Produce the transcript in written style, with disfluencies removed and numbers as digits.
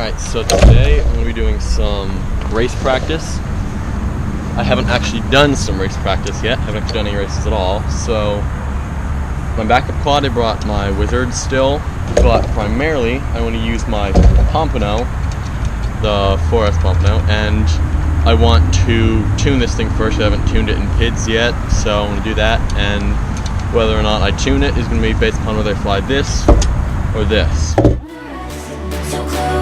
Alright, so today I'm going to be doing some race practice. I haven't actually done some race practice yet. I haven't actually done any races at all. So, my backup quad, I brought my Wizard still, but primarily I want to use my pompano, the 4S pompano, and I want to tune this thing first. I haven't tuned it in PIDs yet, so I'm going to do that, and whether or not I tune it is going to be based upon whether I fly this or this. So close.